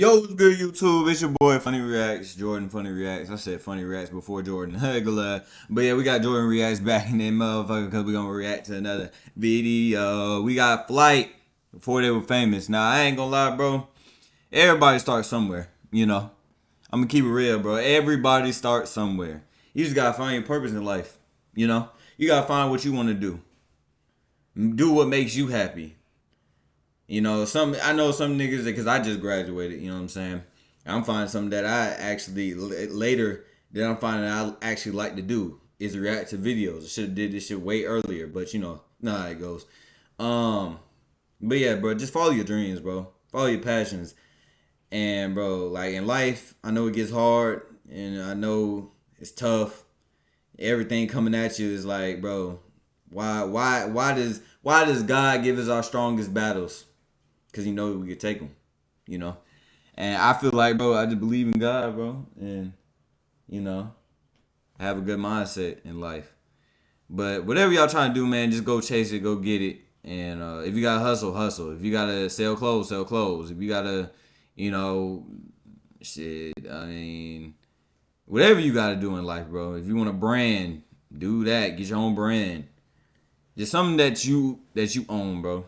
Yo, what's good, YouTube? It's your boy Funny Reacts, Jordan Funny Reacts. I said Funny Reacts before Jordan Hugler. But yeah, we got Jordan Reacts back in that motherfucker because we gonna react to another video. We got Flight before they were famous. Now, I ain't gonna lie, bro. Everybody starts somewhere, you know. I'm gonna keep it real, bro. Everybody starts somewhere. You just gotta find your purpose in life, you know. You gotta find what you wanna do. Do what makes you happy. You know, I know some niggas because I just graduated. You know what I'm saying? I'm finding something that I actually later that I'm finding I actually like to do is react to videos. I should have did this shit way earlier, but you know how it goes. But yeah, bro, just follow your dreams, bro. Follow your passions, and bro, like in life, I know it gets hard, and I know it's tough. Everything coming at you is like, bro, why does God give us our strongest battles? Because he knows we could take them, you know. And I feel like, bro, I just believe in God, bro. And, you know, have a good mindset in life. But whatever y'all trying to do, man, just go chase it, go get it. And if you got to hustle, hustle. If you got to sell clothes, sell clothes. If you got to, you know, shit, I mean, whatever you got to do in life, bro. If you want a brand, do that. Get your own brand. Just something that you own, bro.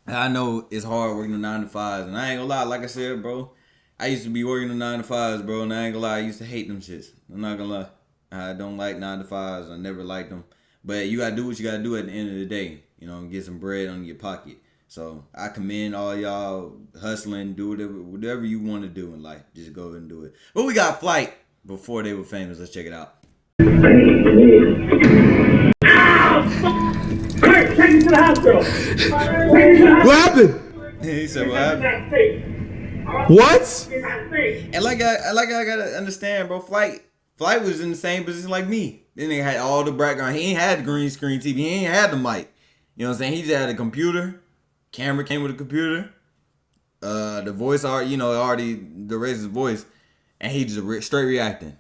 I know it's hard working the 9 to 5s, and I ain't gonna lie, like I said, bro, I used to be working the 9 to 5s, bro, and I ain't gonna lie, I used to hate them shits. I'm not gonna lie. I don't like 9 to 5s. I never liked them. But you gotta do what you gotta do at the end of the day, you know, and get some bread on your pocket. So I commend all y'all hustling, do whatever you want to do in life. Just go and do it. But we got Flight before they were famous. Let's check it out. Quick, take me to the hospital. What happened? He said, "What happened?" What? And like I gotta understand, bro. Flight was in the same position like me. Then he had all the background. He ain't had the green screen TV. He ain't had the mic. You know what I'm saying? He just had a computer. Camera came with a computer. The voice already the raised his voice, and he just straight reacting.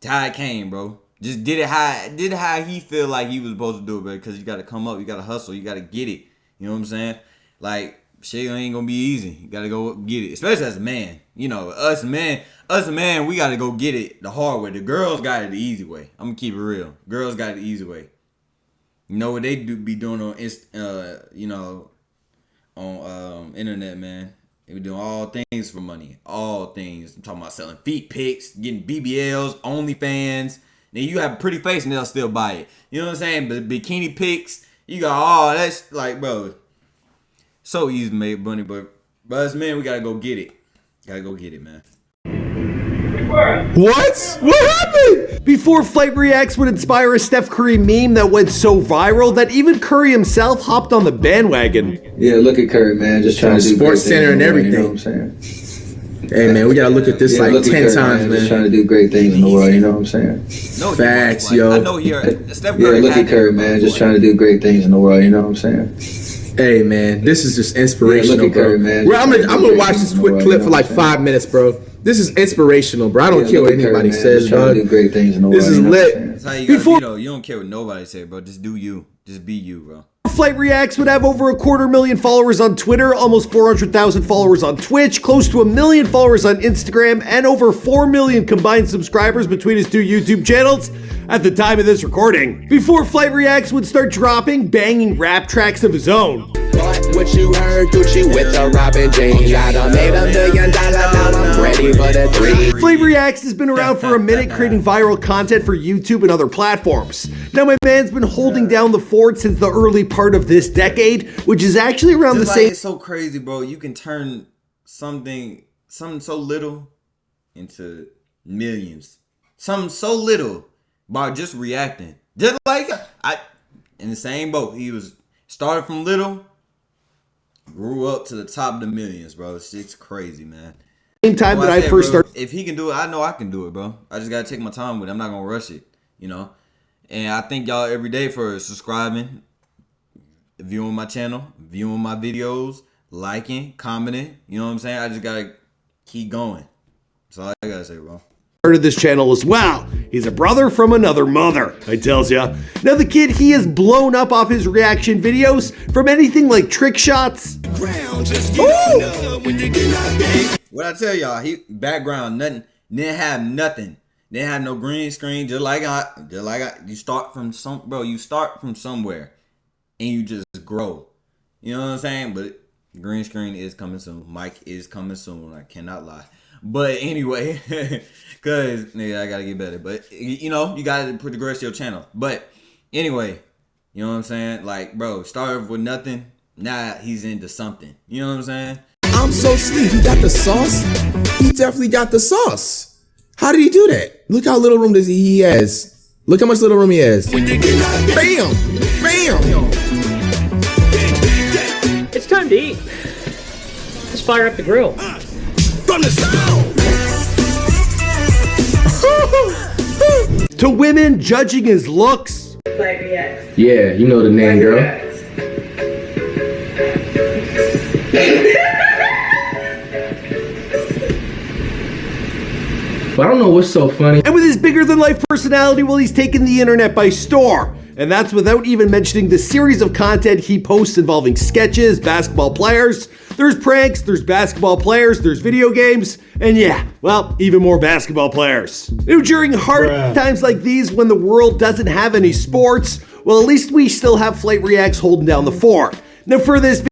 How it came, bro. Just did it how he feel like he was supposed to do it, bro. Because you got to come up, you got to hustle, you got to get it. You know what I'm saying? Like, shit ain't gonna be easy. You got to go get it, especially as a man. You know, us man, we got to go get it the hard way. The girls got it the easy way. I'm gonna keep it real. Girls got it the easy way. You know what they be doing on internet, man. They be doing all things for money. All things. I'm talking about selling feet pics, getting BBLs, OnlyFans. Then you have a pretty face and they'll still buy it. You know what I'm saying? But bikini pics, you got all that's like, bro. So easy to make money, but as men, we gotta go get it. Gotta go get it, man. What? What happened? Before Flight Reacts would inspire a Steph Curry meme that went so viral that even Curry himself hopped on the bandwagon. Yeah, look at Curry, man. Just trying to do Sports Center and everything. You know what I'm saying? Hey, man, we gotta look at this like 10 Curry, times, man. Just trying to do great things in the world, you know what I'm saying? No, facts, yo. I know Steph Curry. Yeah, look at Curry, man. Just trying to do great things in the world, you know what I'm saying? Hey, man, this is just inspirational, look at bro. Curry, man. I'm gonna watch this quick clip for like 5 minutes, bro. This is inspirational, bro. I don't care what anybody says, dog. Do great things in the world, This is lit. That's how you gotta be, you don't care what nobody say, bro. Just do you. Just be you, bro. Flight Reacts would have over 250,000 followers on Twitter, almost 400,000 followers on Twitch, close to 1 million followers on Instagram, and over 4 million combined subscribers between his two YouTube channels at the time of this recording. Before Flight Reacts would start dropping banging rap tracks of his own. What you heard, Gucci with the Robin Jeans. I done made $1 million, now I'm ready for the 3. Flight Reacts has been around for a minute creating viral content for YouTube and other platforms. Now my man's been holding down the fort since the early part of this decade, which is actually around Just the like, same. it's so crazy, bro. You can turn something so little into millions. Something so little by just reacting. Just like in the same boat. He was started from little, grew up to the top of the millions, bro. It's crazy, man. Same time that I said, first bro, started. if he can do it, I know I can do it, bro. I just gotta take my time with it. I'm not gonna rush it, you know. And I thank y'all every day for subscribing, viewing my channel, viewing my videos, liking, commenting. You know what I'm saying? I just gotta keep going. That's all I gotta say, bro. started this channel as well. He's a brother from another mother, I tells ya. Now the kid, he has blown up off his reaction videos from anything like trick shots. What I tell y'all, he background nothing, didn't have nothing, didn't have no green screen. Just like you start from somewhere, and you just grow. You know what I'm saying? But green screen is coming soon. Mic is coming soon. I cannot lie. But anyway, cause nigga, I gotta get better. But you know, you gotta progress your channel. But anyway, you know what I'm saying? Like, bro, started with nothing. Now he's into something. You know what I'm saying? I'm so sleep. He got the sauce. He definitely got the sauce. How did he do that? Look how little room he has. Look how much little room he has. Bam! Bam! It's time to eat. Let's fire up the grill. From the sound! To women judging his looks. Yeah, you know the name, girl. But I don't know what's so funny. And with his bigger than life personality, well, he's taken the internet by storm. And that's without even mentioning the series of content he posts involving sketches, basketball players. There's pranks, there's basketball players, there's video games, and yeah, well, even more basketball players. Now, during hard times like these, when the world doesn't have any sports, well, at least we still have Flight Reacts holding down the fort. Now for this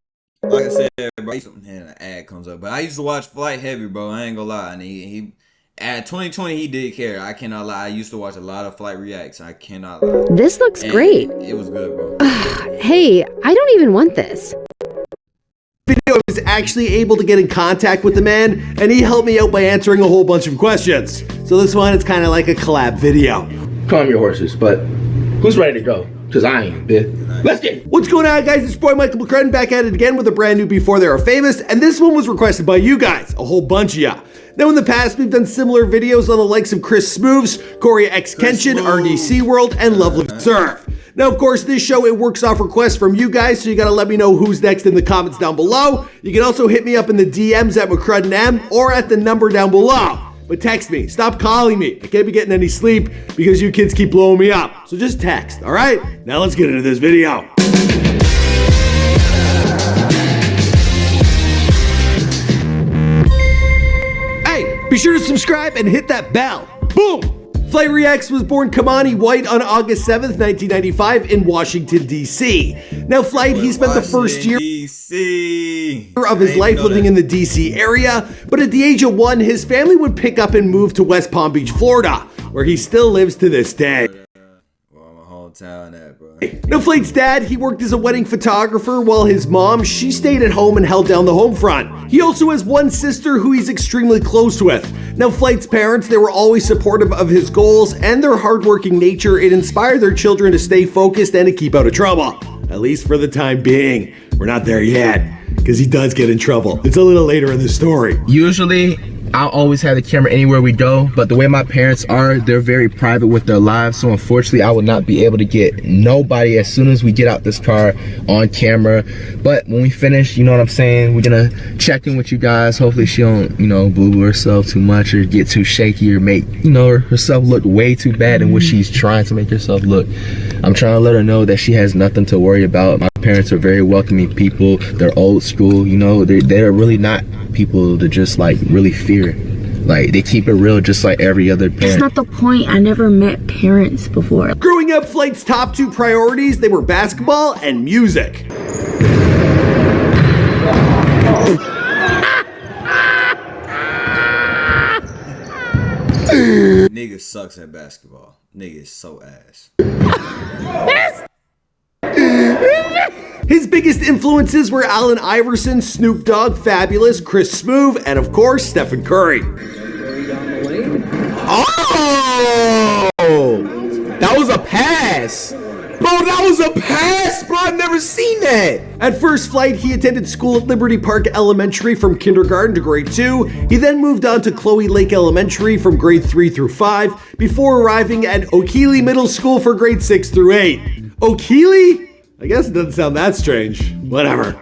Like I said, bro, an ad comes up. But I used to watch Flight heavy, bro. I ain't gonna lie. And he at 2020, he did care. I cannot lie. I used to watch a lot of Flight Reacts. I cannot lie. This looks great. It was good, bro. Hey, I don't even want this. video, I was actually able to get in contact with the man, and he helped me out by answering a whole bunch of questions. So this one, it's kind of like a collab video. Calm your horses, but who's ready to go? Because I ain't, bitch. Let's get it. What's going on, guys? It's your boy Michael McCrudden back at it again with a brand new Before They Are Famous, and this one was requested by you guys, a whole bunch of ya. Now in the past, we've done similar videos on the likes of Chris Smooves, Corey X Kenshin, RDC World, and Lovely Surf. Now, of course, this show, it works off requests from you guys, so you gotta let me know who's next in the comments down below. You can also hit me up in the DMs at McCruddenM or at the number down below. But text me, stop calling me. I can't be getting any sleep because you kids keep blowing me up. So just text, all right? Now let's get into this video. Hey, be sure to subscribe and hit that bell. Boom! Flight Reacts was born Kamani White on August 7th, 1995 in Washington, D.C. Now Flight, he spent the first year of his life living in the D.C. area, but at the age of 1, his family would pick up and move to West Palm Beach, Florida, where he still lives to this day. Now Flight's dad, he worked as a wedding photographer, while his mom, she stayed at home and held down the home front. He also has one sister who he's extremely close with. Now Flight's parents, they were always supportive of his goals, and their hardworking nature, it inspired their children to stay focused and to keep out of trouble. At least for the time being. We're not there yet, because he does get in trouble. It's a little later in the story. Usually, I'll always have the camera anywhere we go, but the way my parents are, they're very private with their lives, so unfortunately I would not be able to get nobody as soon as we get out this car on camera. But when we finish, you know what I'm saying, we're gonna check in with you guys. Hopefully she don't, you know, boo-boo herself too much or get too shaky or make, you know, herself look way too bad than what she's trying to make herself look. I'm trying to let her know that she has nothing to worry about. My parents are very welcoming people. They're old school, you know, they're really not people to just like really fear. Like, they keep it real just like every other parent. That's not the point. I never met parents before. Growing up, Flight's top 2 priorities, they were basketball and music. Nigga sucks at basketball. Nigga is so ass. His biggest influences were Allen Iverson, Snoop Dogg, Fabulous, Chris Smoove, and of course, Stephen Curry. Oh! That was a pass! Bro, that was a pass, bro! I've never seen that! At first Flight, he attended school at Liberty Park Elementary from kindergarten to grade 2. He then moved on to Chloe Lake Elementary from grade 3 through 5, before arriving at Okeeley Middle School for grade 6 through 8. Okeeley? I guess it doesn't sound that strange. Whatever.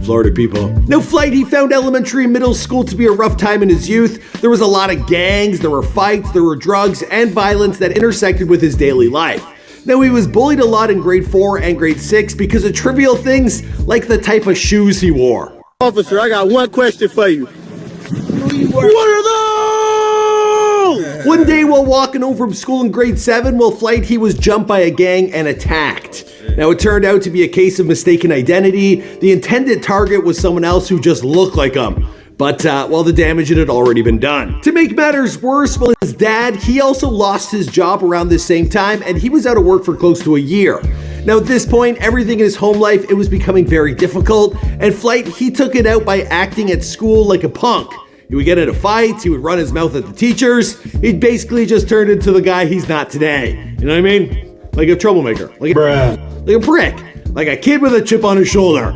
Florida people. Now, Flight, he found elementary and middle school to be a rough time in his youth. There was a lot of gangs, there were fights, there were drugs, and violence that intersected with his daily life. Now, he was bullied a lot in grade 4 and grade 6 because of trivial things like the type of shoes he wore. Officer, I got one question for you. What are those? One day while walking home from school in grade 7, while Flight, he was jumped by a gang and attacked. Now, it turned out to be a case of mistaken identity. The intended target was someone else who just looked like him. But, well, the damage had already been done. To make matters worse, well, his dad, he also lost his job around this same time, and he was out of work for close to a year. Now, at this point, everything in his home life, it was becoming very difficult, and Flight, he took it out by acting at school like a punk. He would get into fights, he would run his mouth at the teachers. He'd basically just turned into the guy he's not today. You know what I mean? Like a troublemaker, like a prick, like a kid with a chip on his shoulder.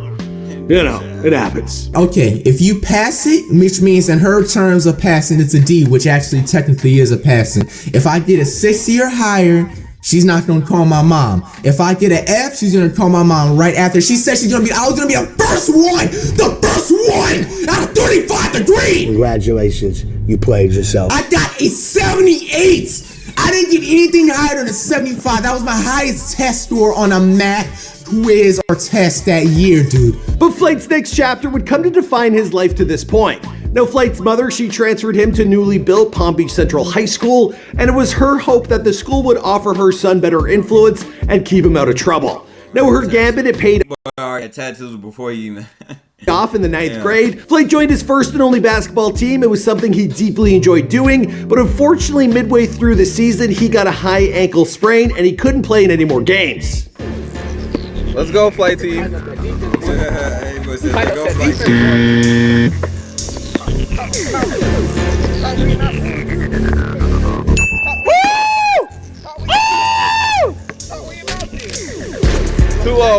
You know, it happens. Okay, if you pass it, which means in her terms of passing, it's a D, which actually technically is a passing. If I get a 60 or higher, she's not gonna call my mom. If I get an F, she's gonna call my mom right after. She said I was gonna be the first one out of 35 degrees. Congratulations, you played yourself. I got a 78. I didn't get anything higher than a 75. That was my highest test score on a math quiz or test that year, dude. But Flight's next chapter would come to define his life to this point. Now, Flight's mother, she transferred him to newly built Palm Beach Central High School, and it was her hope that the school would offer her son better influence and keep him out of trouble. Now, her gambit, it paid tattoos before you even off in the 9th grade. Flight joined his first and only basketball team. It was something he deeply enjoyed doing, but unfortunately, midway through the season, he got a high ankle sprain and he couldn't play in any more games. Let's go, Flight team. Hey, boys, let's go, Flight team. Too low.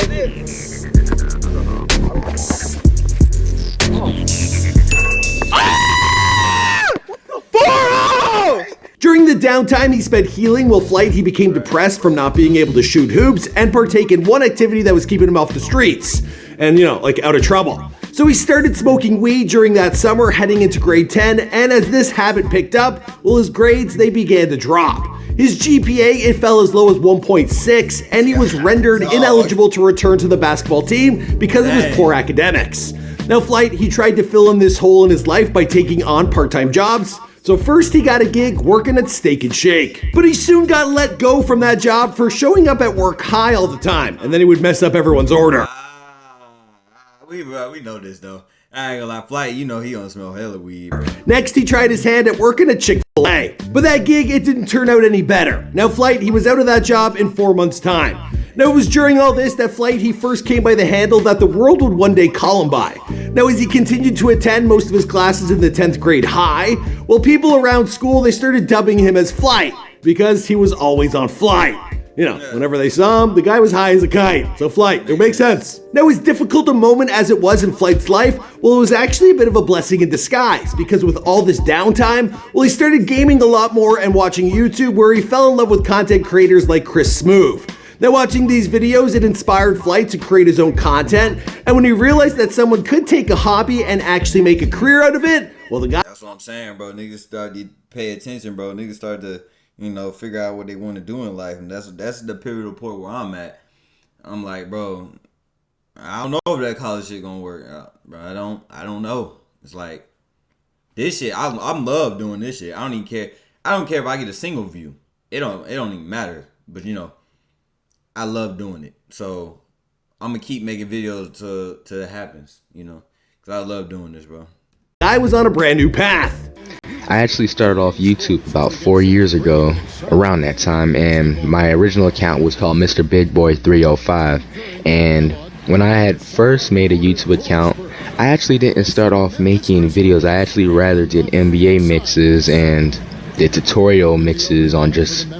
During the downtime he spent healing, while Flight, he became depressed from not being able to shoot hoops and partake in one activity that was keeping him off the streets and, you know, like out of trouble. So he started smoking weed during that summer heading into grade 10, and as this habit picked up, well, his grades, they began to drop. His GPA, it fell as low as 1.6, and he was rendered ineligible to return to the basketball team because of his poor academics. Now, Flight, he tried to fill in this hole in his life by taking on part-time jobs. So first he got a gig working at Steak and Shake, but he soon got let go from that job for showing up at work high all the time, and then he would mess up everyone's order. We know this though. I ain't gonna lie, Flight, you know he gonna smell hella weed. Next, he tried his hand at working at Chick-fil-A, but that gig, it didn't turn out any better. Now, Flight, he was out of that job in 4 months' time. Now, it was during all this that Flight, he first came by the handle that the world would one day call him by. Now, as he continued to attend most of his classes in the 10th grade high, well, people around school, they started dubbing him as Flight because he was always on flight. You know, whenever they saw him, the guy was high as a kite. So Flight, it makes sense. Now, as difficult a moment as it was in Flight's life, well, it was actually a bit of a blessing in disguise because with all this downtime, well, he started gaming a lot more and watching YouTube, where he fell in love with content creators like Chris Smoove. Now, watching these videos, it inspired Flight to create his own content, and when he realized that someone could take a hobby and actually make a career out of it, well, the guy... That's what I'm saying, bro. Niggas started to pay attention, bro. Niggas started to, you know, figure out what they want to do in life, and that's the pivotal point where I'm at. I'm like, bro, I don't know if that college shit gonna work out, bro. I don't know. It's like this shit. I'm love doing this shit. I don't even care. I don't care if I get a single view. It don't even matter. But you know, I love doing it. So I'm gonna keep making videos till it happens. You know, cause I love doing this, bro. I was on a brand new path. I actually started off YouTube about 4 years ago, around that time, and my original account was called Mr. Big Boy 305. And when I had first made a YouTube account, I actually didn't start off making videos. I actually rather did NBA mixes and the tutorial mixes on just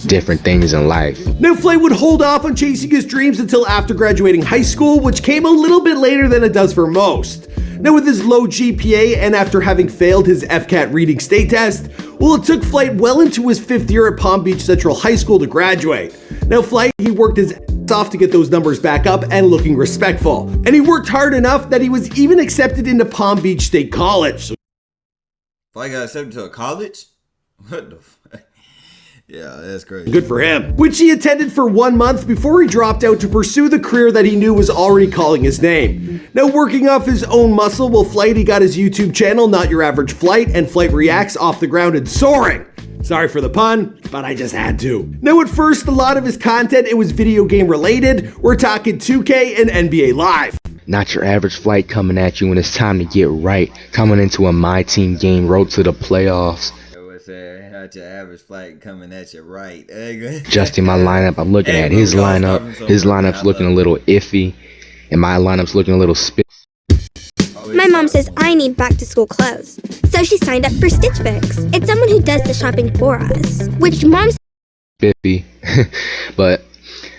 different things in life. Now, Flight would hold off on chasing his dreams until after graduating high school, which came a little bit later than it does for most. Now, with his low GPA and after having failed his FCAT reading state test, well, it took Flight well into his 5th year at Palm Beach Central High School to graduate. Now, Flight, he worked his off to get those numbers back up and looking respectful. And he worked hard enough that he was even accepted into Palm Beach State College. So Flight got accepted to a college? What the fuck? Yeah, that's crazy. good for him. Which he attended for 1 month before he dropped out to pursue the career that he knew was already calling his name. Now, working off his own muscle while Flight, he got his YouTube channel, Not Your Average Flight, and Flight Reacts off the ground and soaring. Sorry for the pun, but I just had to. Now, at first, a lot of his content, it was video game related. We're talking 2K and NBA Live. Not your average flight coming at you when it's time to get right. Coming into a My Team game, road to the playoffs. Not your average flight coming at you right. Adjusting my lineup, I'm looking at his lineup. His lineup's looking a little iffy, and my lineup's looking a little My mom says I need back to school clothes, so she signed up for Stitch Fix. It's someone who does the shopping for us, which mom's spiffy. But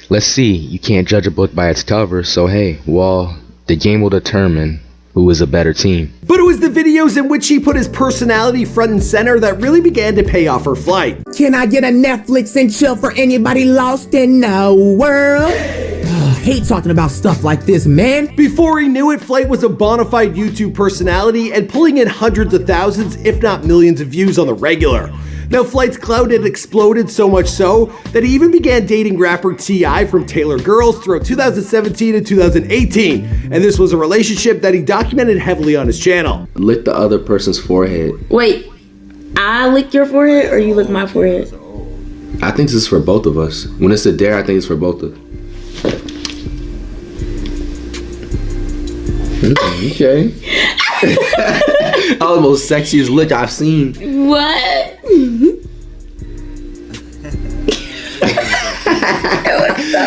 let's see, you can't judge a book by its cover, so hey, well, the game will determine who is a better team. But it was the videos in which he put his personality front and center that really began to pay off for Flight. Can I get a Netflix and chill for anybody lost in the world? I hate talking about stuff like this, man. Before he knew it, Flight was a bona fide YouTube personality and pulling in hundreds of thousands, if not millions of views on the regular. Now, Flight's clout had exploded so much so that he even began dating rapper T.I. from Taylor Girls throughout 2017 and 2018, and this was a relationship that he documented heavily on his channel. Lick the other person's forehead. Wait, I lick your forehead or you lick my forehead? I think this is for both of us. When it's a dare, I think it's for both of us. Okay. That was the most sexiest lick I've seen. What?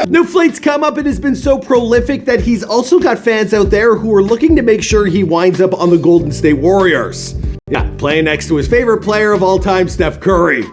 Now, Flight's come up and has been so prolific that he's also got fans out there who are looking to make sure he winds up on the Golden State Warriors. Yeah, playing next to his favorite player of all time, Steph Curry.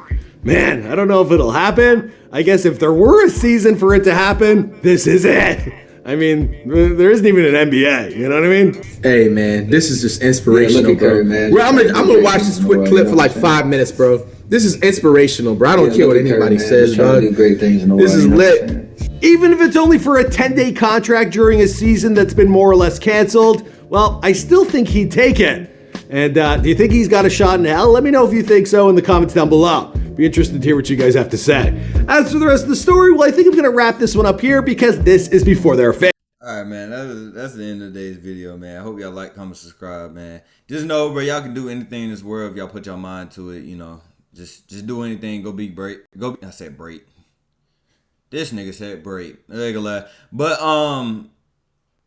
Man, I don't know if it'll happen. I guess if there were a season for it to happen, this is it. I mean, there isn't even an NBA, you know what I mean? Hey, man, this is just inspirational, bro. I'm gonna watch this quick clip for like 5 minutes, bro. This is inspirational, bro. I don't care what anybody says, dog. This is lit. Even if it's only for a 10-day contract during a season that's been more or less canceled, well, I still think he'd take it. And do you think he's got a shot in hell? Let me know if you think so in the comments down below. Be interested to hear what you guys have to say. As for the rest of the story, well, I think I'm going to wrap this one up here because this is before their face. Alright, man, that's the end of today's video, man. I hope y'all like, comment, subscribe, man. Just know, bro, y'all can do anything in this world if y'all put your mind to it, you know. Just do anything. Go be great. I said break. This nigga said break. But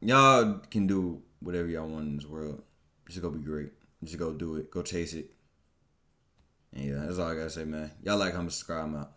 y'all can do whatever y'all want in this world. Just go be great. Just go do it. Go chase it. And yeah, that's all I gotta say, man. Y'all like, comment, subscribe, I'm out.